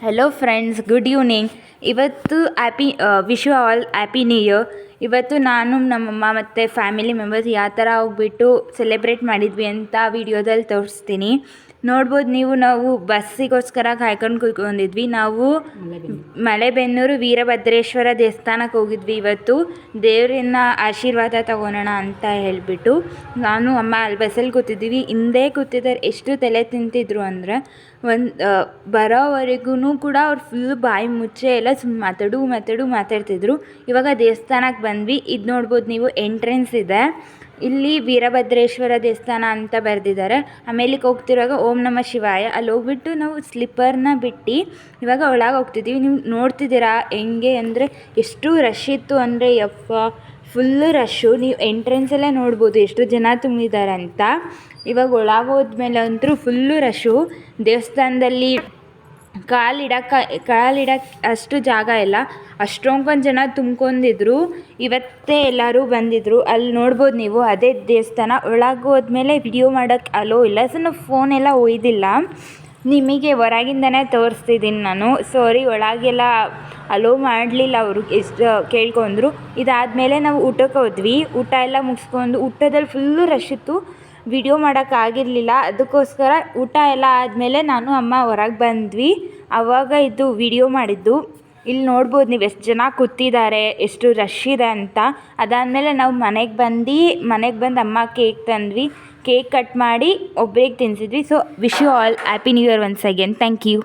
Hello friends, good evening. ಇವತ್ತು wish you all happy new year. ಇವತ್ತು ನಾನು ನಮ್ಮಮ್ಮ ಮತ್ತು ಫ್ಯಾಮಿಲಿ ಮೆಂಬರ್ಸ್ ಯಾವ ಥರ ಹೋಗ್ಬಿಟ್ಟು ಸೆಲೆಬ್ರೇಟ್ ಮಾಡಿದ್ವಿ ಅಂತ ವಿಡಿಯೋದಲ್ಲಿ ತೋರಿಸ್ತೀನಿ. ನೋಡ್ಬೋದು ನೀವು. ನಾವು ಬಸ್ಸಿಗೋಸ್ಕರ ಕಾಯ್ಕೊಂಡು ಕೂತ್ಕೊಂಡಿದ್ವಿ. ನಾವು ಮಲೆಬೆನ್ನೂರು ವೀರಭದ್ರೇಶ್ವರ ದೇವಸ್ಥಾನಕ್ಕೆ ಹೋಗಿದ್ವಿ. ಇವತ್ತು ದೇವರನ್ನ ಆಶೀರ್ವಾದ ತಗೊಳ್ಳೋಣ ಅಂತ ಹೇಳಿಬಿಟ್ಟು ನಾನು ಅಮ್ಮ ಅಲ್ಲಿ ಬಸ್ಸಲ್ಲಿ ಕೂತಿದ್ದೀವಿ. ಹಿಂದೆ ಕೂತಿದ್ದಾರೆ. ಎಷ್ಟು ತಲೆ ತಿಂತಿದ್ರು ಅಂದರೆ ಬರೋವರೆಗೂ ಕೂಡ ಅವ್ರು ಫುಲ್ ಬಾಯಿ ಮುಚ್ಚೆ ಎಲ್ಲ ಮಾತಾಡ್ತಿದ್ರು. ಇವಾಗ ದೇವಸ್ಥಾನಕ್ಕೆ ಬಂದ್ವಿ. ಇದು ನೋಡ್ಬೋದು ನೀವು, ಎಂಟ್ರೆನ್ಸ್ ಇದೆ. ಇಲ್ಲಿ ವೀರಭದ್ರೇಶ್ವರ ದೇವಸ್ಥಾನ ಅಂತ ಬರೆದಿದ್ದಾರೆ. ಆಮೇಲೆ ಹೋಗ್ತಿರುವಾಗ ಓಂ ನಮಃ ಶಿವಾಯ. ಅಲ್ಲಿ ಹೋಗ್ಬಿಟ್ಟು ನಾವು ಸ್ಲಿಪ್ಪರ್ನ ಬಿಟ್ಟು ಇವಾಗ ಒಳಗೆ ಹೋಗ್ತಿದ್ದೀವಿ. ನೀವು ನೋಡ್ತಿದ್ದೀರಾ ಹೆಂಗೆ ಅಂದರೆ ಎಷ್ಟು ರಶ್ ಇತ್ತು ಅಂದರೆ ಯಪ್ಪ, ಫುಲ್ಲು ರಶ್ಶು. ನೀವು ಎಂಟ್ರೆನ್ಸಲ್ಲೇ ನೋಡ್ಬೋದು ಎಷ್ಟು ಜನ ತುಂಬಿದ್ದಾರೆ ಅಂತ. ಇವಾಗ ಒಳಗೆ ಹೋದ್ಮೇಲೆ ಅಂತೂ ಫುಲ್ಲು ರಶ್ಶು. ದೇವಸ್ಥಾನದಲ್ಲಿ ಕಾಲಿಡಕ್ಕೆ ಅಷ್ಟು ಜಾಗ ಇಲ್ಲ. ಅಷ್ಟೊಂದು ಜನ ತುಂಬ್ಕೊಂಡಿದ್ರು. ಇವತ್ತೇ ಎಲ್ಲರೂ ಬಂದಿದ್ದರು. ಅಲ್ಲಿ ನೋಡ್ಬೋದು ನೀವು, ಅದೇ ದೇವಸ್ಥಾನ. ಒಳಗೆ ಹೋದ್ಮೇಲೆ ವಿಡಿಯೋ ಮಾಡೋಕ್ಕೆ ಅಲೋ ಇಲ್ಲ. ಸೊ ನಾವು ಫೋನೆಲ್ಲ ಒಯ್ದಿಲ್ಲ, ನಿಮಗೆ ಹೊರಗಿಂದನೇ ತೋರಿಸ್ತಿದ್ದೀನಿ ನಾನು. ಸಾರಿ, ಒಳಗೆಲ್ಲ ಅಲೋ ಮಾಡಲಿಲ್ಲ ಅವರು, ಎಷ್ಟು ಕೇಳ್ಕೊಂಡ್ರು. ಇದಾದಮೇಲೆ ನಾವು ಊಟಕ್ಕೆ ಹೋದ್ವಿ. ಊಟ ಎಲ್ಲ ಮುಗಿಸ್ಕೊಂಡು, ಊಟದಲ್ಲಿ ಫುಲ್ಲು ರಶ್ ಇತ್ತು, ವಿಡಿಯೋ ಮಾಡೋಕ್ಕಾಗಿರಲಿಲ್ಲ. ಅದಕ್ಕೋಸ್ಕರ ಊಟ ಎಲ್ಲ ಆದಮೇಲೆ ನಾನು ಅಮ್ಮ ಹೊರಗೆ ಬಂದ್ವಿ. ಆವಾಗ ಇದು ವಿಡಿಯೋ ಮಾಡಿದ್ದು. ಇಲ್ಲಿ ನೋಡ್ಬೋದು ನೀವು ಎಷ್ಟು ಜನ ಕೂತಿದ್ದಾರೆ, ಎಷ್ಟು ರಶ್ ಇದೆ ಅಂತ. ಅದಾದಮೇಲೆ ನಾವು ಮನೆಗೆ ಬಂದು ಅಮ್ಮ ಕೇಕ್ ತಂದ್ವಿ. ಕೇಕ್ ಕಟ್ ಮಾಡಿ ಒಬ್ಬರಿಗೆ ತಿನ್ನಿಸಿದ್ವಿ. So wish you all happy new year once again. Thank you.